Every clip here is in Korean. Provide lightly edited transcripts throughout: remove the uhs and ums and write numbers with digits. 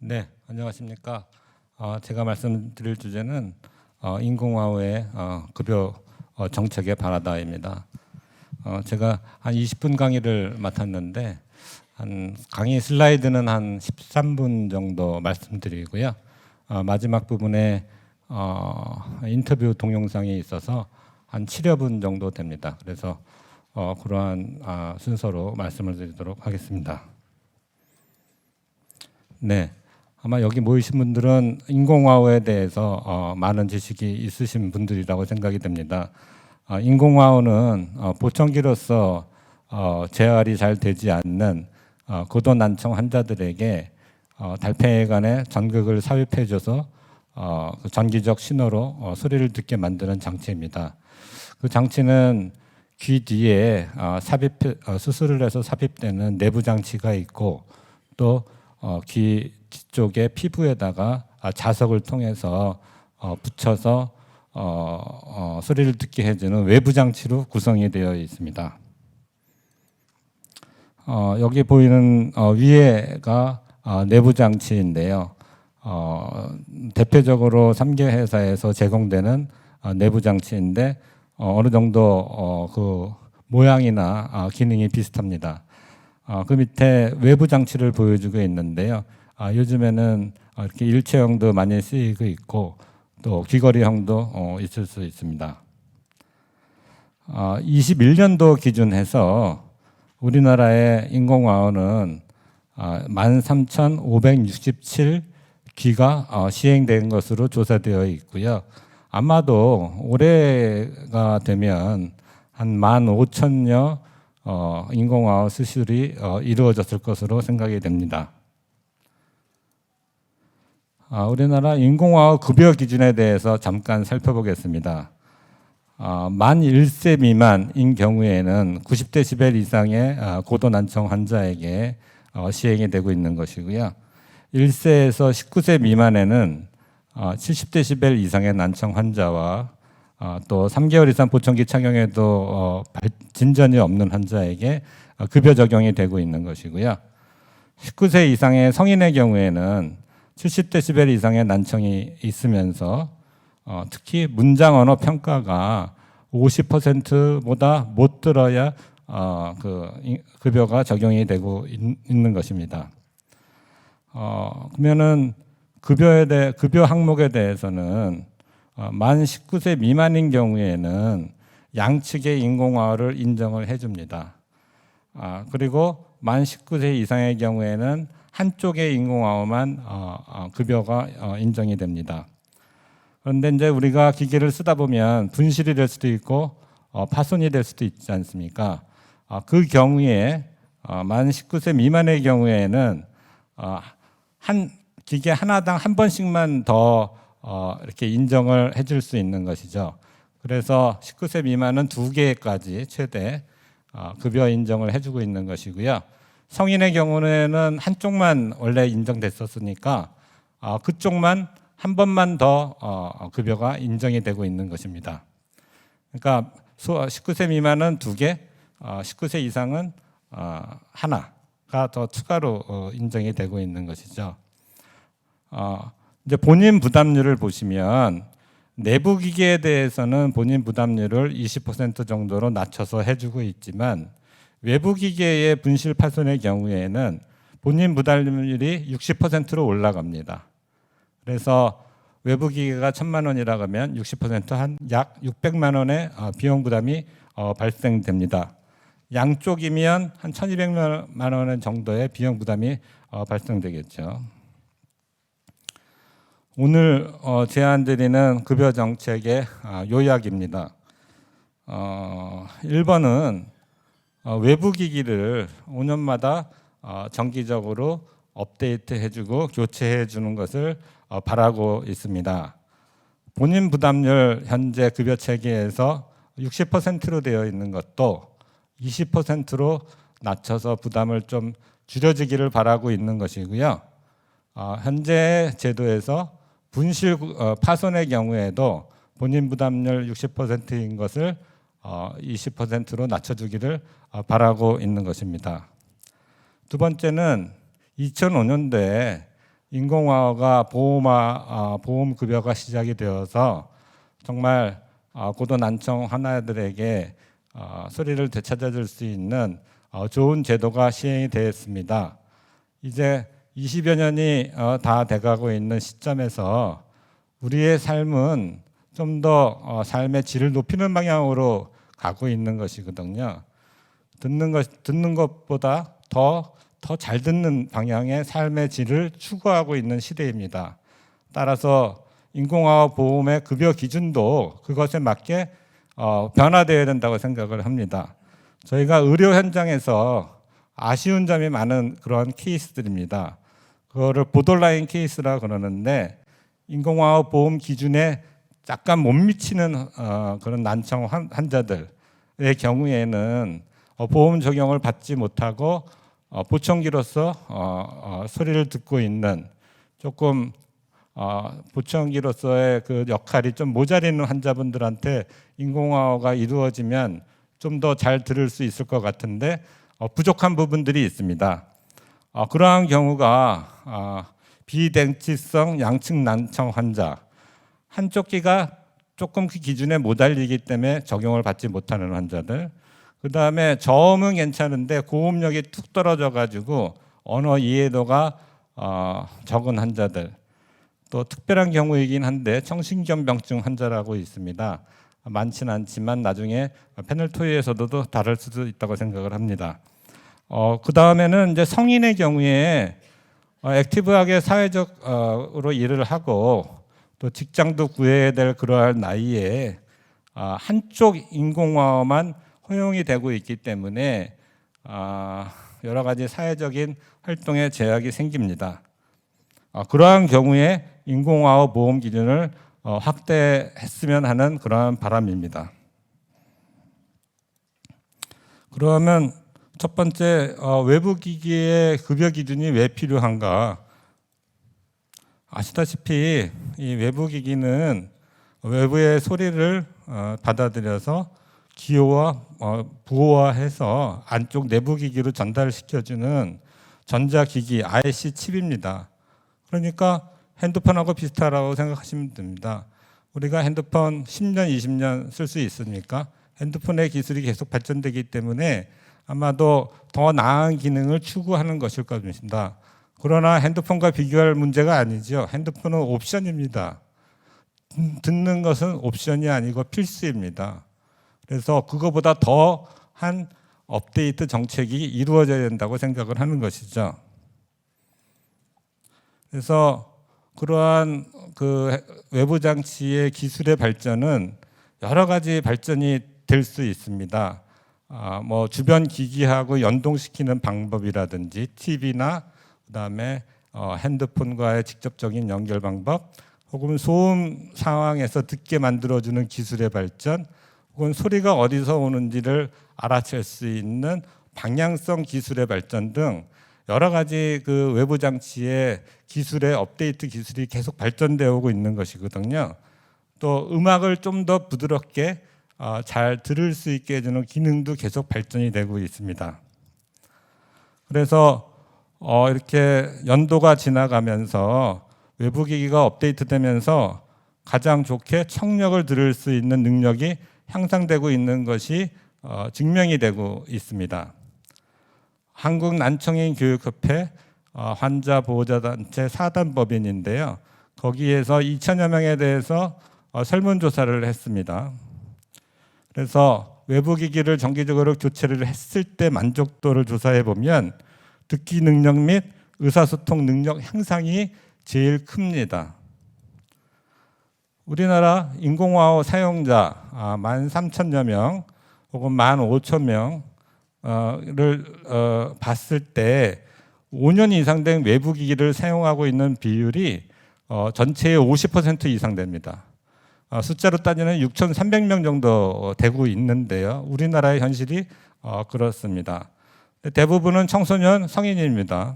네, 안녕하십니까. 제가 말씀드릴 주제는 인공화후의 급여 정책의 바라다입니다. 제가 한 20분 강의를 맡았는데 한 강의 슬라이드는 한 13분 정도 말씀드리고요. 마지막 부분에 인터뷰 동영상이 있어서 한 7여 분 정도 됩니다. 그래서 그러한 순서로 말씀을 드리도록 하겠습니다. 네. 아마 여기 모이신 분들은 인공화후에 대해서 많은 지식이 있으신 분들이라고 생각이 됩니다. 인공화후는 보청기로서 재활이 잘 되지 않는 고도난청 환자들에게 달팽이관에 전극을 삽입해줘서 그 전기적 신호로 소리를 듣게 만드는 장치입니다. 그 장치는 귀 뒤에 수술을 해서 삽입되는 내부 장치가 있고 또 귀 뒤쪽에 피부에다가 자석을 통해서 붙여서 소리를 듣게 해주는 외부 장치로 구성이 되어 있습니다. 여기 보이는 위에가 내부 장치인데요. 대표적으로 3개 회사에서 제공되는 내부 장치인데 어느 정도 그 모양이나 기능이 비슷합니다. 그 밑에 외부 장치를 보여주고 있는데요. 요즘에는 이렇게 일체형도 많이 쓰이고 있고 또 귀걸이형도 있을 수 있습니다. 21년도 기준해서 우리나라의 인공화후는 13,567기가 시행된 것으로 조사되어 있고요. 아마도 올해가 되면 한 15,000여 인공화후 수술이 이루어졌을 것으로 생각이 됩니다. 우리나라 인공화후 급여 기준에 대해서 잠깐 살펴보겠습니다. 만 1세 미만인 경우에는 90데시벨 이상의 고도난청 환자에게 시행이 되고 있는 것이고요. 1세에서 19세 미만에는 70데시벨 이상의 난청 환자와 또 3개월 이상 보청기 착용에도 진전이 없는 환자에게 급여 적용이 되고 있는 것이고요. 19세 이상의 성인의 경우에는 70데시벨 이상의 난청이 있으면서 특히 문장 언어 평가가 50%보다 못 들어야 그 급여가 적용이 되고 있는 것입니다. 그러면은 급여 항목에 대해서는 만 19세 미만인 경우에는 양측의 인공화후를 인정을 해줍니다. 그리고 만 19세 이상의 경우에는 한쪽의 인공화후만 급여가 인정이 됩니다. 그런데 이제 우리가 기계를 쓰다 보면 분실이 될 수도 있고 파손이 될 수도 있지 않습니까? 그 경우에 만 19세 미만의 경우에는 한 기계 하나당 한 번씩만 더 이렇게 인정을 해줄 수 있는 것이죠. 그래서 19세 미만은 2개까지 최대 급여 인정을 해주고 있는 것이고요. 성인의 경우에는 한쪽만 원래 인정됐었으니까 그쪽만 한 번만 더 급여가 인정이 되고 있는 것입니다. 그러니까 19세 미만은 2개, 19세 이상은 하나가 더 추가로 인정이 되고 있는 것이죠. 이제 본인 부담률을 보시면 내부 기계에 대해서는 본인 부담률을 20% 정도로 낮춰서 해주고 있지만 외부 기계의 분실 파손의 경우에는 본인 부담률이 60%로 올라갑니다. 그래서 외부 기계가 1,000만 원이라고 하면 60% 한 약 600만 원의 비용 부담이 발생됩니다. 양쪽이면 한 1,200만 원 정도의 비용 부담이 발생되겠죠. 오늘 제안드리는 급여 정책의 요약입니다. 1번은 외부 기기를 5년마다 정기적으로 업데이트해주고 교체해주는 것을 바라고 있습니다. 본인 부담률 현재 급여 체계에서 60%로 되어 있는 것도 20%로 낮춰서 부담을 좀 줄여지기를 바라고 있는 것이고요. 현재 제도에서 분실 파손의 경우에도 본인 부담률 60%인 것을 20%로 낮춰주기를 바라고 있는 것입니다. 두 번째는 2005년도에 인공화가 보험 급여가 시작이 되어서 정말 고도 난청 환자들에게 소리를 되찾아줄 수 있는 좋은 제도가 시행이 되었습니다. 이제 20여 년이 다 돼가고 있는 시점에서 우리의 삶은 좀 더 삶의 질을 높이는 방향으로 가고 있는 것이거든요. 듣는 것보다 더 잘 듣는 방향의 삶의 질을 추구하고 있는 시대입니다. 따라서 인공화학 보험의 급여 기준도 그것에 맞게 변화되어야 된다고 생각을 합니다. 저희가 의료 현장에서 아쉬운 점이 많은 그런 케이스들입니다. 그거를 보더라인 케이스라 그러는데 인공화학 보험 기준에 약간 못 미치는 그런 난청 환자들의 경우에는 보험 적용을 받지 못하고 보청기로서 소리를 듣고 있는 조금 보청기로서의 그 역할이 좀 모자리는 환자분들한테 인공화가 이루어지면 좀 더 잘 들을 수 있을 것 같은데 부족한 부분들이 있습니다. 그러한 경우가 비den치성 양측 난청 환자, 한쪽 귀가 조금 그 기준에 못 알리기 때문에 적용을 받지 못하는 환자들, 그 다음에 저음은 괜찮은데 고음력이 툭 떨어져 가지고 언어 이해도가 적은 환자들, 또 특별한 경우이긴 한데 청신경병증 환자라고 있습니다. 많지는 않지만 나중에 패널 토의에서도 다룰 수도 있다고 생각을 합니다. 그 다음에는 이제 성인의 경우에 액티브하게 사회적으로 일을 하고 또 직장도 구해야 될 그러한 나이에 한쪽 인공화만 허용이 되고 있기 때문에 여러 가지 사회적인 활동에 제약이 생깁니다. 그러한 경우에 인공화학 보험 기준을 확대했으면 하는 그러한 바람입니다. 그러면 첫 번째 외부 기기의 급여 기준이 왜 필요한가? 아시다시피 이 외부 기기는 외부의 소리를 받아들여서 기호와 부호화해서 안쪽 내부 기기로 전달시켜주는 전자기기 IC 칩입니다. 그러니까 핸드폰하고 비슷하다고 생각하시면 됩니다. 우리가 핸드폰 10년, 20년 쓸 수 있습니까? 핸드폰의 기술이 계속 발전되기 때문에 아마도 더 나은 기능을 추구하는 것일 것입니다. 그러나 핸드폰과 비교할 문제가 아니죠. 핸드폰은 옵션입니다. 듣는 것은 옵션이 아니고 필수입니다. 그래서 그거보다 더한 업데이트 정책이 이루어져야 된다고 생각을 하는 것이죠. 그래서 그러한 그 외부 장치의 기술의 발전은 여러 가지 발전이 될 수 있습니다. 뭐 주변 기기하고 연동시키는 방법이라든지 TV나 그다음에 핸드폰과의 직접적인 연결 방법, 혹은 소음 상황에서 듣게 만들어주는 기술의 발전, 혹은 소리가 어디서 오는지를 알아챌 수 있는 방향성 기술의 발전 등 여러 가지 그 외부 장치의 기술의 업데이트 기술이 계속 발전되어 오고 있는 것이거든요. 또 음악을 좀 더 부드럽게 잘 들을 수 있게 해주는 기능도 계속 발전이 되고 있습니다. 그래서 이렇게 연도가 지나가면서 외부 기기가 업데이트되면서 가장 좋게 청력을 들을 수 있는 능력이 향상되고 있는 것이 증명이 되고 있습니다. 한국난청인교육협회 환자보호자단체 사단법인인데요. 거기에서 2천여 명에 대해서 설문조사를 했습니다. 그래서 외부 기기를 정기적으로 교체를 했을 때 만족도를 조사해 보면 듣기 능력 및 의사소통 능력 향상이 제일 큽니다. 우리나라 인공화호 사용자 13,000여 명 혹은 15,000명을 봤을 때 5년 이상 된 외부 기기를 사용하고 있는 비율이 전체의 50% 이상 됩니다. 숫자로 따지면 6,300명 정도 되고 있는데요. 우리나라의 현실이 그렇습니다. 대부분은 청소년 성인입니다.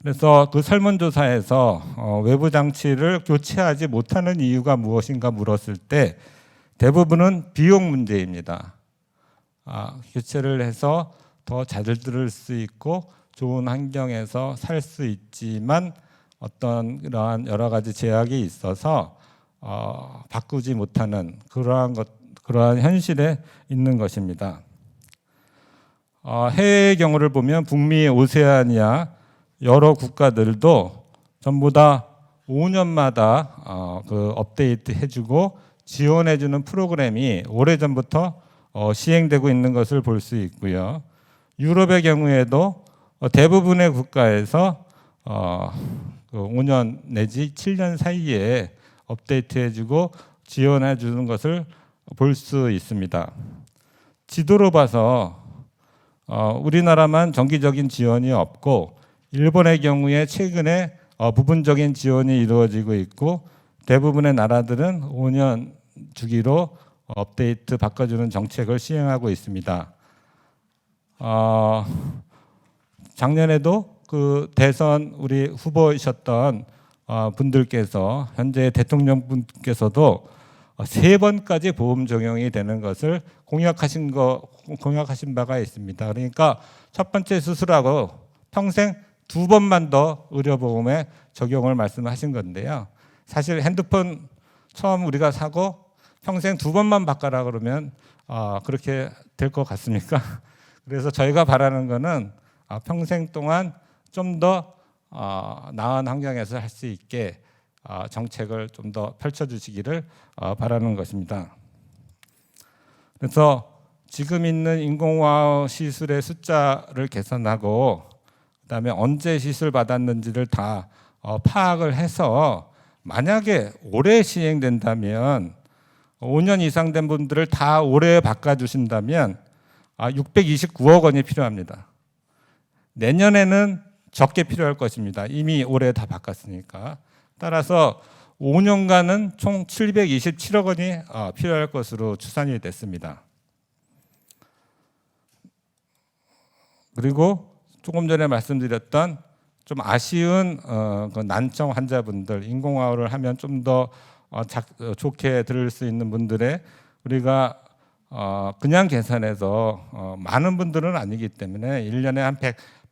그래서 그 설문조사에서 외부 장치를 교체하지 못하는 이유가 무엇인가 물었을 때 대부분은 비용 문제입니다. 교체를 해서 더 잘 들을 수 있고 좋은 환경에서 살 수 있지만 어떤 그러한 여러 가지 제약이 있어서 바꾸지 못하는 그러한 현실에 있는 것입니다. 해외의 경우를 보면 북미 오세아니아 여러 국가들도 전부 다 5년마다 그 업데이트 해주고 지원해주는 프로그램이 오래전부터 시행되고 있는 것을 볼 수 있고요. 유럽의 경우에도 대부분의 국가에서 5년 내지 7년 사이에 업데이트해주고 지원해주는 것을 볼 수 있습니다. 지도로 봐서 우리나라만 정기적인 지원이 없고 일본의 경우에 최근에 부분적인 지원이 이루어지고 있고 대부분의 나라들은 5년 주기로 업데이트 바꿔주는 정책을 시행하고 있습니다. 작년에도 그 대선 우리 후보이셨던 분들께서 현재 대통령 분께서도 3번까지 보험 적용이 되는 것을 공약하신 바가 있습니다. 그러니까 첫 번째 수술하고 평생 2번만 더 의료보험에 적용을 말씀하신 건데요. 사실 핸드폰 처음 우리가 사고 평생 2번만 바꿔라 그러면 그렇게 될 것 같습니까? 그래서 저희가 바라는 거는 평생 동안 좀 더 나은 환경에서 할 수 있게 정책을 좀 더 펼쳐주시기를 바라는 것입니다. 그래서 지금 있는 인공화학 시술의 숫자를 계산하고 그다음에 언제 시술 받았는지를 다 파악을 해서 만약에 올해 시행된다면 5년 이상 된 분들을 다 올해 바꿔주신다면 629억 원이 필요합니다. 내년에는 적게 필요할 것입니다. 이미 올해 다 바꿨으니까. 따라서 5년간은 총 727억 원이 필요할 것으로 추산이 됐습니다. 그리고 조금 전에 말씀드렸던 좀 아쉬운 그 난청 환자분들, 인공화호를 하면 좀 더 좋게 들을 수 있는 분들의 우리가 그냥 계산해서 많은 분들은 아니기 때문에 1년에 한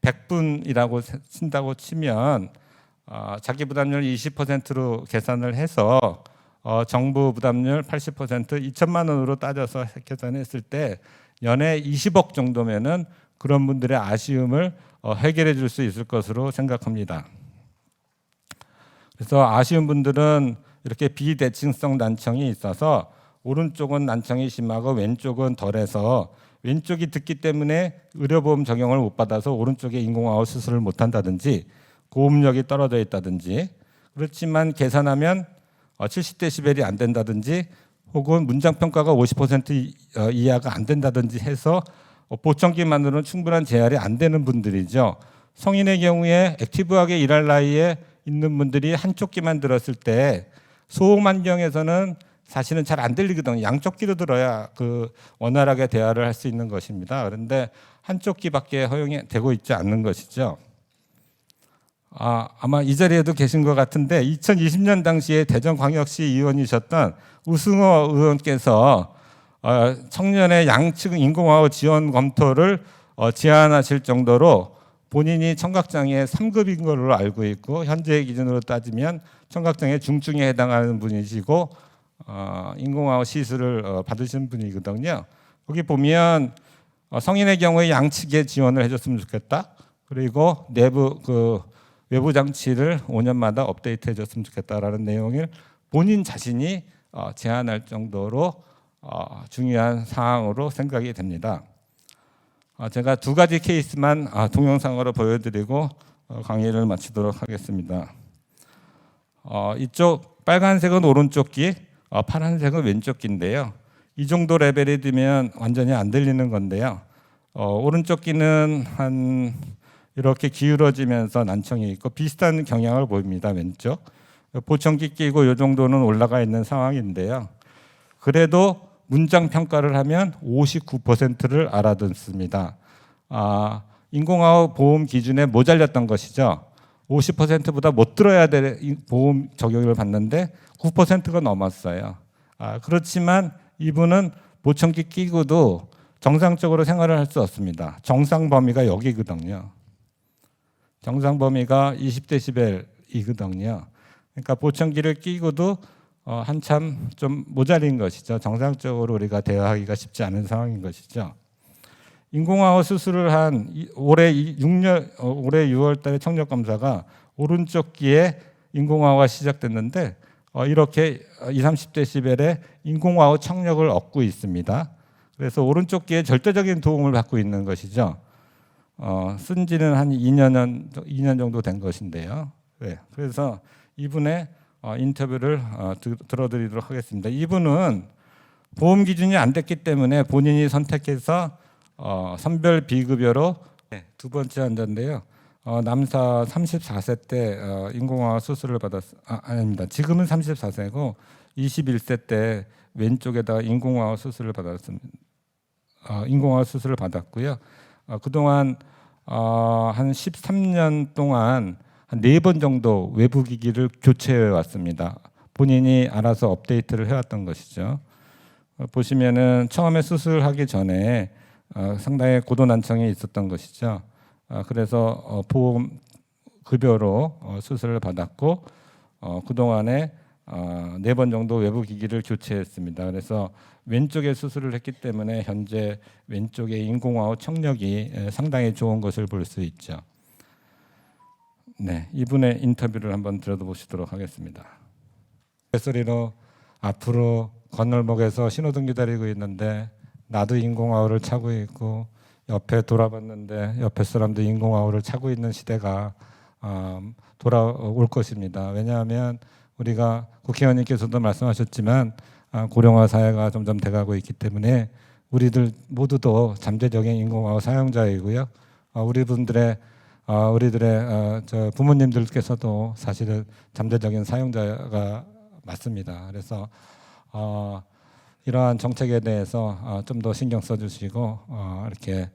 100분이라고 친다고 치면 자기 부담률 20%로 계산을 해서 정부 부담률 80% 2천만 원으로 따져서 계산했을 때 연에 20억 정도면은 그런 분들의 아쉬움을 해결해 줄 수 있을 것으로 생각합니다. 그래서 아쉬운 분들은 이렇게 비대칭성 난청이 있어서 오른쪽은 난청이 심하고 왼쪽은 덜해서 왼쪽이 듣기 때문에 의료보험 적용을 못 받아서 오른쪽에 인공화호 수술을 못 한다든지 고음력이 떨어져 있다든지 그렇지만 계산하면 70데시벨이 안 된다든지 혹은 문장평가가 50% 이하가 안 된다든지 해서 보청기만으로는 충분한 재활이 안 되는 분들이죠. 성인의 경우에 액티브하게 일할 나이에 있는 분들이 한쪽 귀만 들었을 때 소음 환경에서는 사실은 잘 안 들리거든요. 양쪽 귀로 들어야 그 원활하게 대화를 할 수 있는 것입니다. 그런데 한쪽 귀밖에 허용이 되고 있지 않는 것이죠. 아마 이 자리에도 계신 것 같은데 2020년 당시에 대전광역시 의원이셨던 우승호 의원께서 청년의 양측 인공화호 지원 검토를 제안하실 정도로 본인이 청각장애 3급인 걸로 알고 있고 현재 기준으로 따지면 청각장애 중증에 해당하는 분이시고 인공화호 시술을 받으신 분이거든요. 거기 보면 성인의 경우에 양측에 지원을 해줬으면 좋겠다. 그리고 외부 장치를 5년마다 업데이트 해줬으면 좋겠다라는 내용을 본인 자신이 제안할 정도로 중요한 사항으로 생각이 됩니다. 제가 2가지 케이스만 동영상으로 보여드리고 강의를 마치도록 하겠습니다. 이쪽 빨간색은 오른쪽 귀, 파란색은 왼쪽 귀인데요. 이 정도 레벨이 되면 완전히 안 들리는 건데요. 오른쪽 귀는 한 이렇게 기울어지면서 난청이 있고 비슷한 경향을 보입니다. 왼쪽. 보청기 끼고 이 정도는 올라가 있는 상황인데요. 그래도 문장 평가를 하면 59%를 알아듣습니다. 인공화호 보험 기준에 모자랐던 것이죠. 50%보다 못 들어야 될 보험 적용을 받는데 9%가 넘었어요. 그렇지만 이분은 보청기 끼고도 정상적으로 생활을 할 수 없습니다. 정상 범위가 여기거든요. 정상 범위가 20dB이거든요. 그러니까 보청기를 끼고도 한참 좀 모자린 것이죠. 정상적으로 우리가 대화하기가 쉽지 않은 상황인 것이죠. 인공화호 수술을 한 올해 6월달에 청력 검사가 오른쪽 귀에 인공화호가 시작됐는데 이렇게 20-30dB의 인공화호 청력을 얻고 있습니다. 그래서 오른쪽 귀에 절대적인 도움을 받고 있는 것이죠. 쓴 지는 한 2년 정도 된 것인데요. 네, 그래서 이분의 인터뷰를 들어드리도록 하겠습니다. 이분은 보험 기준이 안 됐기 때문에 본인이 선택해서 선별 비급여로 두 번째 환자인데요. 남사 34세 때 인공화호 수술을 아닙니다. 지금은 34세고 21세 때 왼쪽에다가 인공화호 수술을 받았습니다. 인공화호 수술을 받았고요. 그동안 한 13년 동안 한 4번 정도 외부 기기를 교체해 왔습니다. 본인이 알아서 업데이트를 해왔던 것이죠. 보시면은 처음에 수술하기 전에 상당히 고도난청이 있었던 것이죠. 그래서 보험 급여로 수술을 받았고 그동안에 4번 정도 외부 기기를 교체했습니다. 그래서 왼쪽에 수술을 했기 때문에 현재 왼쪽의 인공화호 청력이 상당히 좋은 것을 볼 수 있죠. 네, 이분의 인터뷰를 한번 들어보시도록 하겠습니다. 뱃소리로 앞으로 건널목에서 신호등 기다리고 있는데 나도 인공화호를 차고 있고 옆에 돌아봤는데 옆에 사람도 인공화호를 차고 있는 시대가 돌아올 것입니다. 왜냐하면 우리가 국회의원님께서도 말씀하셨지만 고령화 사회가 점점 돼가고 있기 때문에 우리들 모두도 잠재적인 인공화호 사용자이고요. 우리들의 저 부모님들께서도 사실은 잠재적인 사용자가 맞습니다. 그래서 이러한 정책에 대해서 좀 더 신경 써주시고 이렇게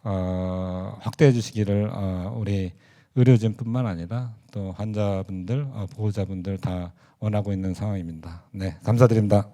확대해 주시기를 우리 의료진뿐만 아니라 또 환자분들, 보호자분들 다 원하고 있는 상황입니다. 네, 감사드립니다.